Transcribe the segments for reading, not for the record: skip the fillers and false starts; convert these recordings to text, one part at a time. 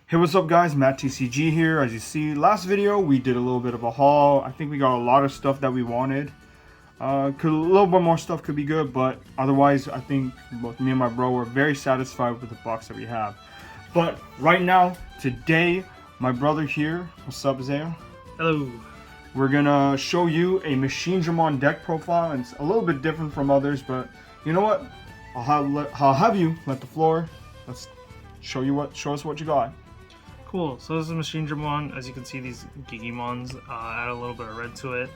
Hey, what's up guys, MatteTCG here. As you see, last video we did a little bit of a haul. I think we got a lot of stuff that we wanted. A little bit more stuff could be good, but otherwise I think both me and my bro were very satisfied with the box that we have. But right now, today, my brother here, what's up Zaya? Hello. We're gonna show you a Machinedramon deck profile. And it's a little bit different from others, but you know what? I'll have you let the floor. Let's show us what you got. Cool. So this is Machinedramon. As you can see, these Digimons add a little bit of red to it.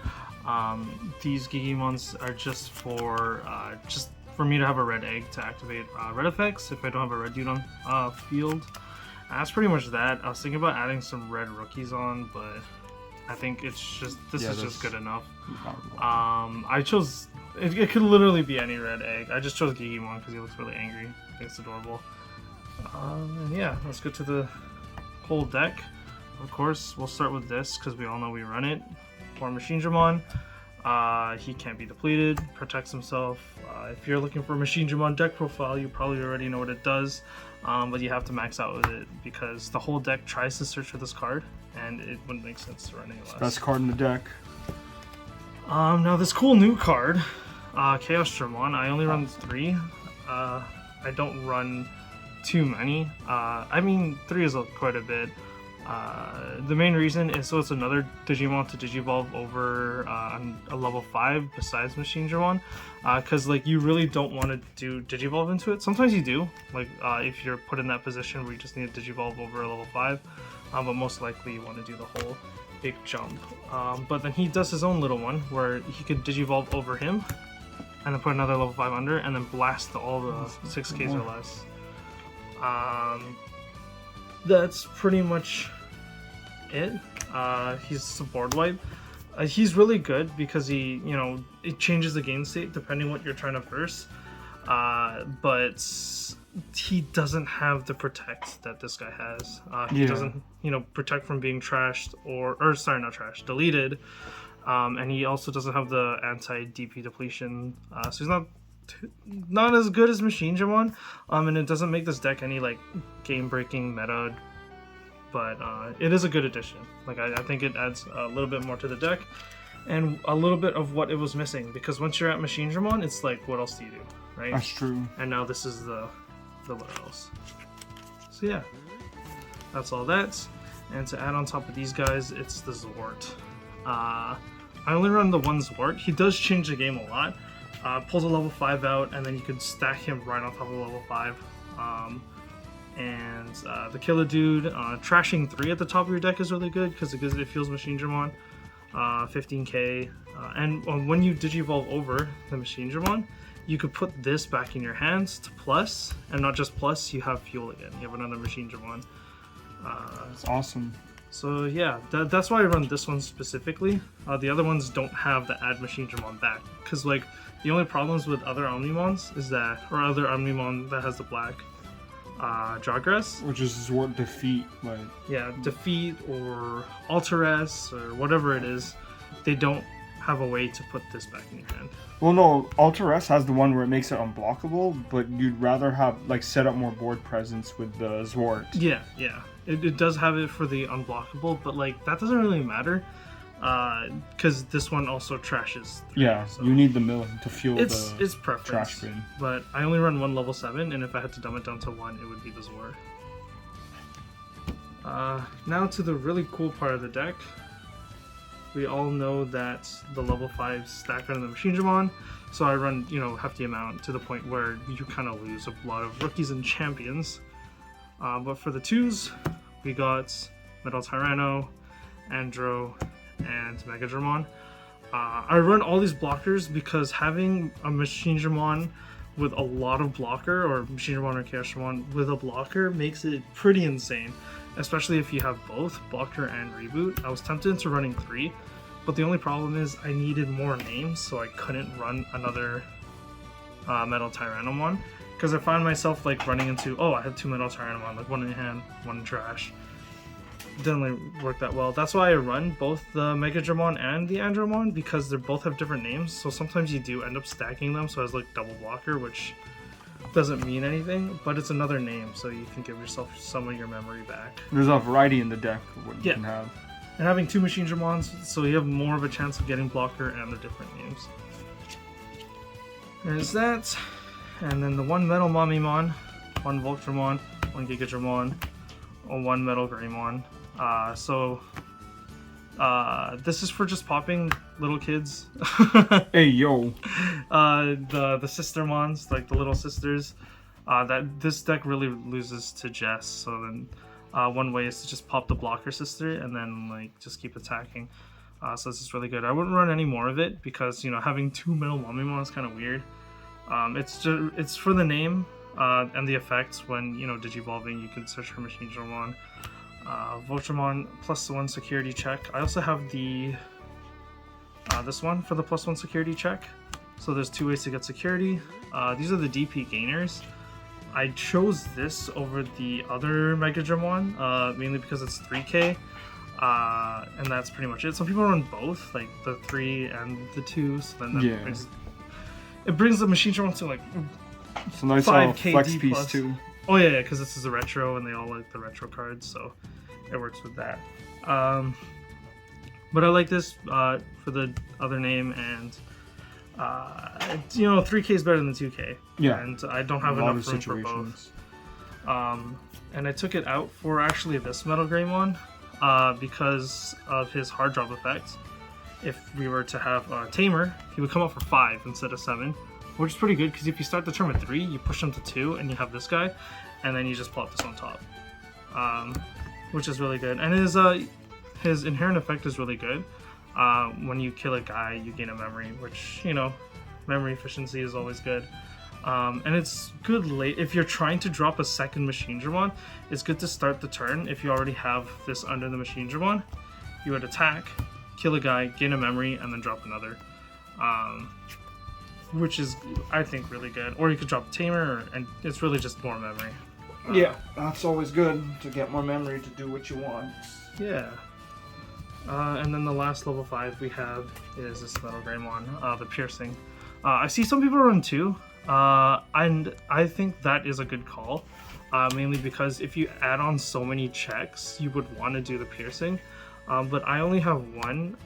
These Digimons are just for me to have a red egg to activate red effects if I don't have a red dude on field. That's pretty much that. I was thinking about adding some red rookies on, but I think it's just this is just good enough. I chose it could literally be any red egg. I just chose Digimon because he looks really angry. I think it's adorable. And yeah, let's go to the whole deck. Of course, we'll start with this because we all know we run it. For Machinedramon, he can't be depleted, protects himself. If you're looking for a Machinedramon deck profile, you probably already know what it does, but you have to max out with it because the whole deck tries to search for this card, and it wouldn't make sense to run any less. Best card in the deck. Now this cool new card, Chaosdramon. I only run 3. I don't run too many. I mean, 3 is quite a bit. The main reason is so it's another Digimon to Digivolve over on a level 5 besides Machinedramon, because like you really don't want to do Digivolve into it. Sometimes you do, like if you're put in that position where you just need to Digivolve over a level 5, but most likely you want to do the whole big jump. But then he does his own little one where he could Digivolve over him and then put another level 5 under and then blast all the 6Ks or less. That's pretty much it. He's a board wipe. He's really good because he, it changes the game state depending what you're trying to verse. But he doesn't have the protect that this guy has. He doesn't, protect from being trashed or sorry, not trashed, deleted. And he also doesn't have the anti-DP depletion. So he's not as good as Machinedramon, and it doesn't make this deck any like game-breaking meta, but it is a good addition. Like I think it adds a little bit more to the deck and a little bit of what it was missing, because once you're at Machinedramon, it's like, what else do you do, right? That's true. And now this is the what else. So yeah, that's all that. And to add on top of these guys, it's the Zwart. I only run the one Zwart. He does change the game a lot. Pulls a level 5 out, and then you can stack him right on top of a level 5. The Killer Dude, trashing 3 at the top of your deck is really good because it feels Machinedramon. 15k. And when you Digivolve over the Machinedramon, you could put this back in your hands to plus, and not just plus, you have fuel again. You have another Machinedramon. That's awesome. So yeah, that's why I run this one specifically. The other ones don't have the add Machinedramon back, because like the only problems with other Omnimons is that, or other Omnimon that has the black Jawgrass, Which is Zwart defeat, like defeat or Alter S or whatever it is, they don't have a way to put this back in your hand. Well, no, Alter S has the one where it makes it unblockable, but you'd rather have like set up more board presence with the Zwart. Yeah. It does have it for the unblockable, but like that doesn't really matter, because this one also trashes 3, Yeah, so you need the mill to fuel it's the preference, trash bin. but I only run one level 7, and if I had to dumb it down to 1, it would be the Zwart. Now to the really cool part of the deck. We all know that the level 5 stack under the Machinedramon, so I run, hefty amount to the point where you kind of lose a lot of rookies and champions. But for the 2s, we got MatteTyranno, Andro, and Megadramon. I run all these blockers because having a Machinedramon with a lot of blocker, or Machinedramon or Chaosdramon with a blocker, makes it pretty insane. Especially if you have both blocker and reboot. I was tempted to running 3, but the only problem is I needed more names, so I couldn't run another MatteTyrannomon, because I found myself like running into, I had 2 MatteTyrannomon, like one in hand, one in trash. Didn't really work that well. That's why I run both the Megadramon and the Andromon, because they both have different names, so sometimes you do end up stacking them so as like double blocker, which doesn't mean anything, but it's another name, so you can give yourself some of your memory back. There's a variety in the deck of what you Yeah. can have. And having 2 Machinedramons, so you have more of a chance of getting blocker and the different names. There's that. And then the 1 Metal Mamimon, 1 Voltramon, 1 Gigadramon, 1 Metal Greymon. This is for just popping little kids. Hey yo. The sistermons, like the little sisters. That this deck really loses to Jess. So then, one way is to just pop the blocker sister and then like just keep attacking. So this is really good. I wouldn't run any more of it because having 2 Metal Mamimon is kind of weird. It's for the name and the effects. When digivolving, you can search for Machinedramon. Voltramon +1 security check. I also have the this one for the +1 security check. So there's 2 ways to get security. These are the DP gainers. I chose this over the other Megadramon mainly because it's 3k, and that's pretty much it. Some people run both, like the 3 and the 2. So then that brings the Machinedramon to like It's a nice 5k flex D piece plus. too. Oh yeah, because this is a retro and they all like the retro cards, so it works with that. But I like this for the other name, and 3k is better than 2k. Yeah, and I don't have enough room for both. And I took it out for actually this Metal Greymon because of his hard drop effect. If we were to have Tamer, he would come out for 5 instead of 7, which is pretty good because if you start the turn with 3, you push him to 2 and you have this guy, and then you just plop this on top, which is really good. And his inherent effect is really good. When you kill a guy, you gain a memory, which memory efficiency is always good. And it's good late if you're trying to drop a second Machinedramon. It's good to start the turn if you already have this under the Machinedramon. You would attack, kill a guy, gain a memory, and then drop another, which is, I think, really good. Or you could drop Tamer, and it's really just more memory. Yeah, that's always good to get more memory to do what you want. Yeah. And then the last level 5 we have is this Metal Greymon, the Piercing. I see some people run 2, and I think that is a good call, mainly because if you add on so many checks, you would want to do the Piercing. But I only have 1,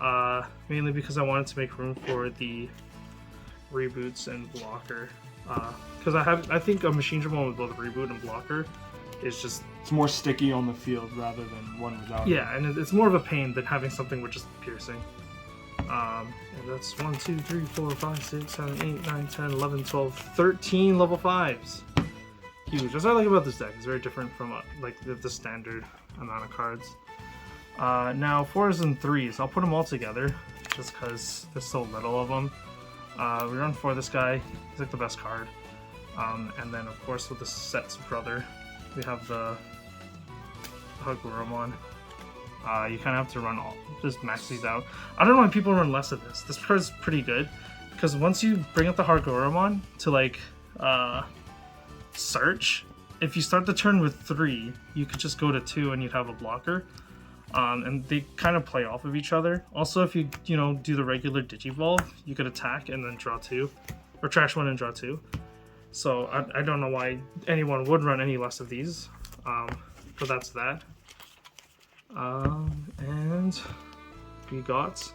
mainly because I wanted to make room for the reboots and blocker. Because I think a Machinedramon with both reboot and blocker is just... It's more sticky on the field rather than one without. Yeah, and it's more of a pain than having something with just piercing. And that's 1, 2, 3, 4, 5, 6, 7, 8, 9, 10, 11, 12, 13 level 5s. Huge. That's what I like about this deck. It's very different from like the standard amount of cards. Now 4s and 3s, I'll put them all together just because there's so little of them. We run for this guy. He's like the best card. And then of course with the set's brother, we have the Hagurumon. You kind of have to run just max these out. I don't know why people run less of this. This card is pretty good because once you bring up the Hagurumon to like search, if you start the turn with 3, you could just go to 2 and you'd have a blocker. And they kind of play off of each other. Also, if you do the regular Digivolve, you could attack and then draw 2, or trash 1 and draw 2. So I don't know why anyone would run any less of these. But that's that. And we got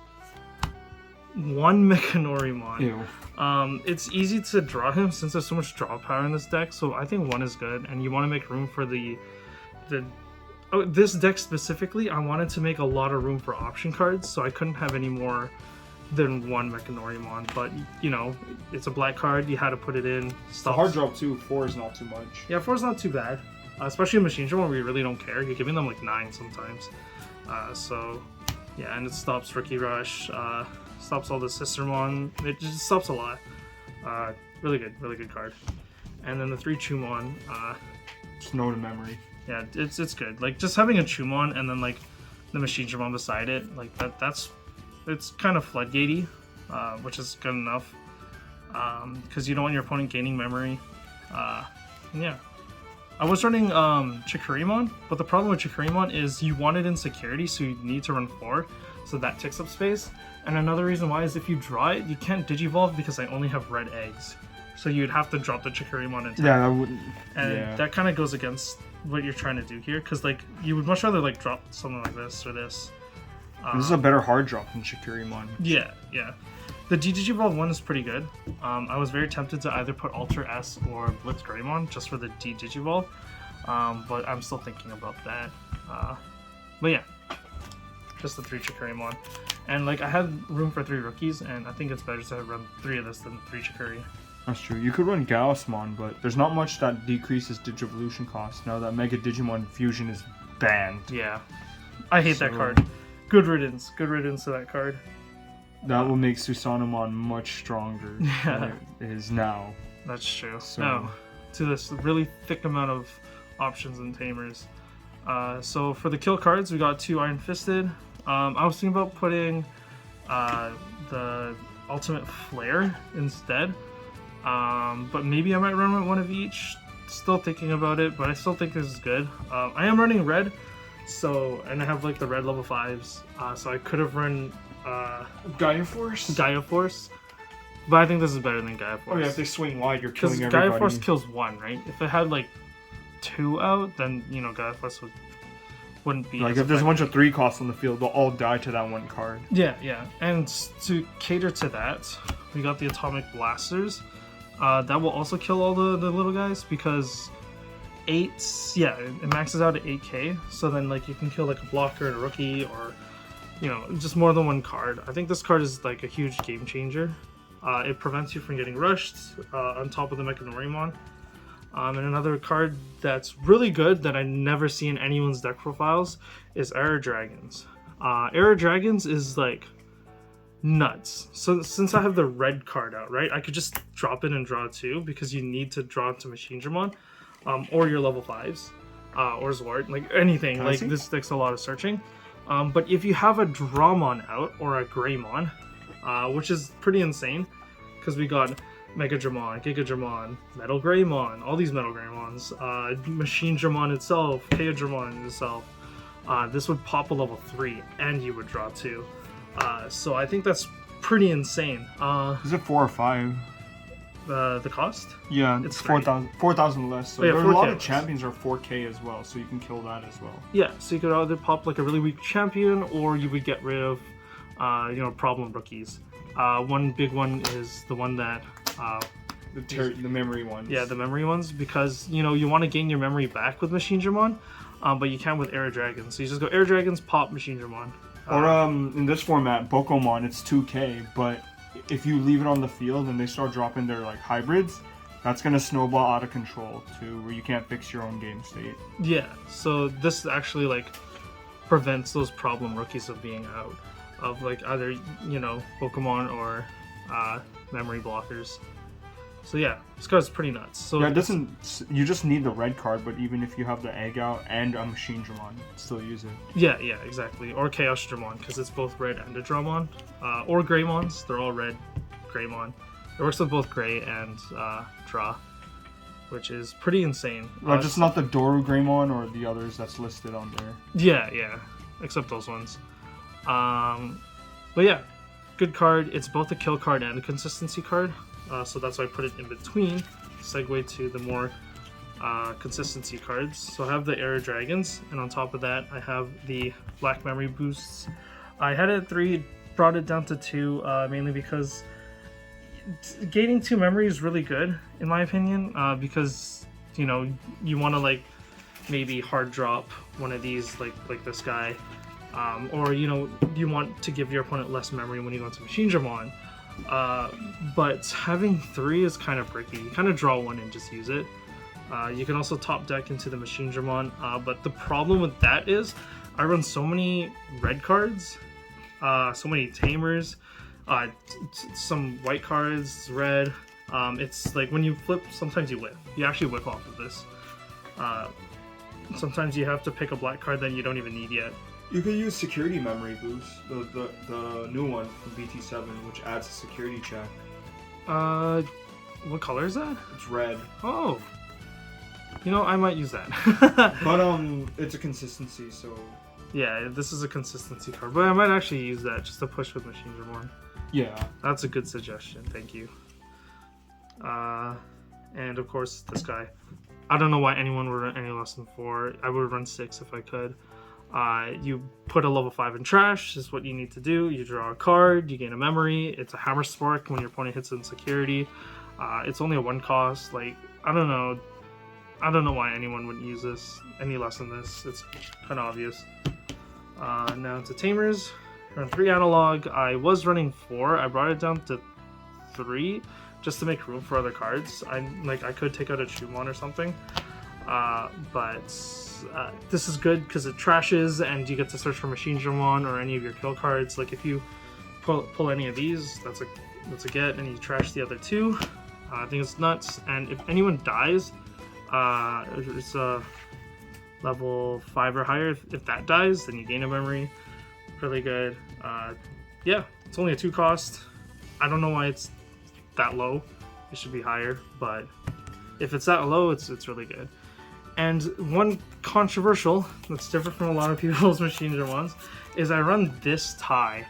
1 Mechanorimon. Ew. It's easy to draw him since there's so much draw power in this deck, so I think 1 is good, and you want to make room for this deck specifically. I wanted to make a lot of room for option cards, so I couldn't have any more than 1 Mechanorimon, but it's a black card, you had to put it in. It's a hard drop too. 4 is not too much. Yeah, 4 is not too bad. Especially in Machinedramon where you really don't care. You're giving them like 9 sometimes. So, yeah, and it stops Rookie Rush, stops all the Sistermon. It just stops a lot. Really good card. And then the 3 Chumon. Just know the memory. Yeah, it's good. Like just having a Chumon and then like the Machinedramon beside it, like it's kind of floodgatey, which is good enough. Because you don't want your opponent gaining memory. Yeah. I was running Chikurimon, but the problem with Chikurimon is you want it in security, so you need to run 4, so that takes up space. And another reason why is if you draw it, you can't Digivolve because I only have red eggs. So you'd have to drop the Chikurimon and tap. Yeah, that wouldn't. And that kind of goes against what you're trying to do here, because like you would much rather like drop something like this or this. This is a better hard drop than Chikurimon. Yeah. The Digivolve one is pretty good. I was very tempted to either put Ultra S or Blitz Greymon just for the Digivolve, but I'm still thinking about that. But yeah, just the 3 Chikurimon. And like I had room for 3 rookies, and I think it's better to run 3 of this than 3 Chikuri. That's true. You could run Gaussmon, but there's not much that decreases Digivolution cost now that Mega Digimon Fusion is banned. Yeah, I hate that card. Good riddance to that card. That will make Susanamon much stronger than it is now. That's true. So, no, to this really thick amount of options and tamers. So for the kill cards, we got 2 Iron Fisted. I was thinking about putting the Ultimate Flare instead. But maybe I might run with one of each. Still thinking about it, but I still think this is good. I am running red, and I have like the red level 5s. So I could have run Gaia Force? Gaia Force, but I think this is better than Gaia Force. Oh yeah, if they swing wide, you're killing everybody. Because Gaia Force kills 1, right? If it had like 2 out, then Gaia Force wouldn't be. Like if there's a bunch of 3 costs on the field, they'll all die to that 1 card. Yeah. And to cater to that, we got the Atomic Blasters. That will also kill all the little guys because it maxes out at 8k. So then like you can kill like a blocker and a rookie, or just more than 1 card. I think this card is like a huge game changer. It prevents you from getting rushed on top of the Machinedramon. And another card that's really good that I never see in anyone's deck profiles is Error Dragons. Error Dragons is like nuts. So since I have the red card out, right, I could just drop it and draw 2 because you need to draw to Machinedramon, or your level 5s, or Zwart, like anything. Like this takes a lot of searching. But if you have a Dramon out or a Greymon, which is pretty insane, because we got Megadramon, Gigadramon, Metal Greymon, all these Metal Greymons, Machinedramon itself, Chaodramon itself, this would pop a level 3 and you would draw 2. So I think that's pretty insane. Is it 4 or 5? The cost? Yeah, it's 4,000 less. So yeah, there are a lot of champions are 4k as well, so you can kill that as well. Yeah, so you could either pop like a really weak champion, or you would get rid of, problem rookies. One big one is the one that the memory ones. Yeah, the memory ones, because you want to gain your memory back with Machinedramon, but you can't with Air Dragons. So you just go Air Dragons, pop Machinedramon. Or in this format, Bokomon, it's 2k, but if you leave it on the field and they start dropping their like hybrids, that's gonna snowball out of control to where you can't fix your own game state. Yeah, so this actually like prevents those problem rookies of being out of like either Pokemon or memory blockers. So yeah, this card's pretty nuts. So yeah, it doesn't. You just need the red card, but even if you have the egg out and a Machinedramon, still use it. Yeah, exactly. Or Chaos Dramon, because it's both red and a Dramon. Or Greymons, they're all red Greymon. It works with both Grey and Draw, which is pretty insane. Just not the Doru Greymon or the others that's listed on there. Yeah, except those ones. But yeah, good card. It's both a kill card and a consistency card. So that's why I put it in between. Segue to the more consistency cards. So I have the Air Dragons, and on top of that, I have the Black Memory Boosts. I had it at 3, brought it down to 2, mainly because gaining 2 memory is really good, in my opinion, because you want to like maybe hard drop one of these, like this guy, or you want to give your opponent less memory when you go into Machinedramon. But having 3 is kind of bricky. You kind of draw 1 and just use it. You can also top deck into the Machinedramon, but the problem with that is I run so many red cards, so many tamers, some white cards, red. It's like when you flip, sometimes you whiff. You actually whiff off of this. Sometimes you have to pick a black card that you don't even need yet. You can use Security Memory Boost, the new one from BT07, which adds a security check. What color is that? It's red. Oh, I might use that. But it's a consistency, so yeah, this is a consistency card, but I might actually use that just to push with Machinedramon. Yeah, that's a good suggestion. Thank you. And of course this guy. I don't know why anyone would run any less than 4. I would run 6 if I could. You put a level 5 in trash, is what you need to do. You draw a card, you gain a memory. It's a hammer spark when your opponent hits in security. It's only a 1 cost. Like, I don't know why anyone would use this any less than this. It's kind of obvious. Now to Tamers. Run 3 analog. I was running 4. I brought it down to 3 just to make room for other cards. I could take out a Chumon or something. But this is good because it trashes and you get to search for Machinedramon or any of your kill cards. Like if you pull any of these, that's a get, and you trash the other 2. I think it's nuts. And if anyone dies, it's a level 5 or higher. If that dies, then you gain a memory. Really good. Yeah, it's only a 2 cost. I don't know why it's that low. It should be higher, but if it's that low, it's really good. And one controversial that's different from a lot of people's Machinedramons is I run this tie.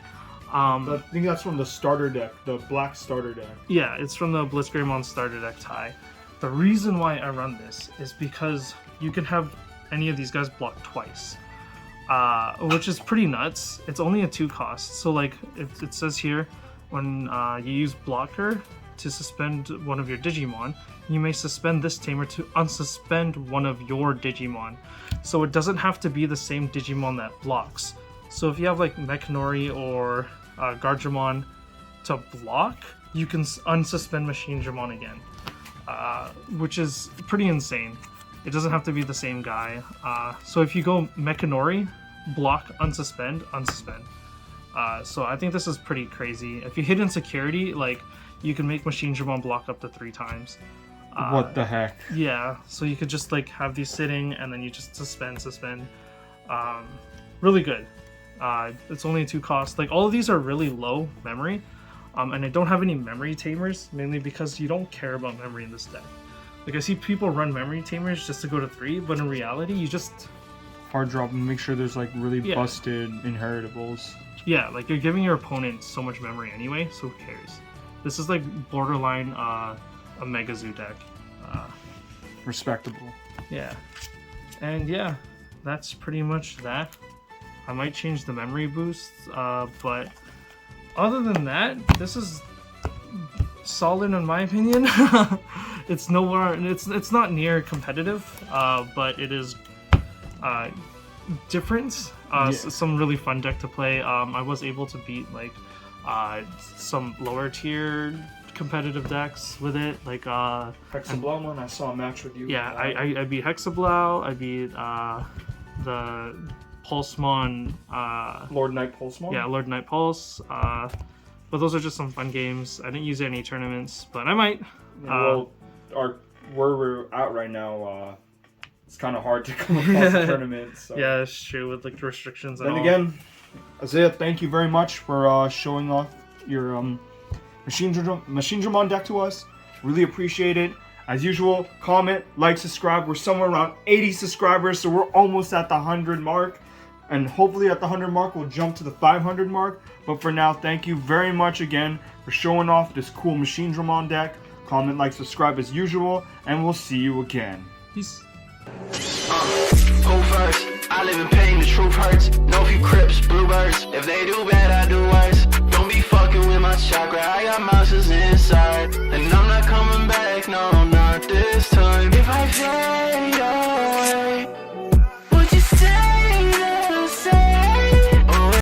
I think that's from the starter deck, the black starter deck. Yeah, it's from the Blitzgreymon starter deck tie. The reason why I run this is because you can have any of these guys block twice, which is pretty nuts. It's only a 2 cost. So like it says here, when you use blocker to suspend one of your Digimon, you may suspend this tamer to unsuspend one of your Digimon. So it doesn't have to be the same Digimon that blocks. So if you have like Mechanori or Guardramon to block, you can unsuspend Machinedramon again, which is pretty insane. It doesn't have to be the same guy. So if you go Mechanori, block, unsuspend, unsuspend. So I think this is pretty crazy. If you hit insecurity, like, you can make Machinedramon block up to 3 times. What the heck? Yeah, so you could just like have these sitting and then you just suspend. Really good. It's only a 2 cost. Like, all of these are really low memory, and I don't have any memory tamers, mainly because you don't care about memory in this deck. Like, I see people run memory tamers just to go to 3, but in reality, you just hard drop and make sure there's like really busted inheritables. Yeah, like you're giving your opponent so much memory anyway, so who cares? This is like borderline a Mega Zoo deck. Respectable. Yeah. And yeah, that's pretty much that. I might change the memory boost, but other than that, this is solid in my opinion. It's nowhere, it's not near competitive, but it is different. Some really fun deck to play. I was able to beat like some lower tier competitive decks with it, like Hexablow. I saw a match with you. Yeah, I beat Hexablow. I beat the Pulsemon. Lord Knight Pulsemon. Yeah, Lord Knight Pulse. But those are just some fun games. I didn't use any tournaments, but I might. Well, where we're at right now, it's kind of hard to come across a tournament. So. Yeah, it's true with like restrictions. And then again, Isaiah, thank you very much for showing off your Machinedramon deck to us. Really appreciate it. As usual, comment, like, subscribe. We're somewhere around 80 subscribers, so we're almost at the 100 mark. And hopefully at the 100 mark, we'll jump to the 500 mark. But for now, thank you very much again for showing off this cool Machinedramon deck. Comment, like, subscribe as usual, and we'll see you again. Peace. Who first? I live in pain, the truth hurts. No few crips, bluebirds. If they do bad, I do worse. Don't be fucking with my chakra, I got monsters inside. And I'm not coming back, no, not this time. If I fail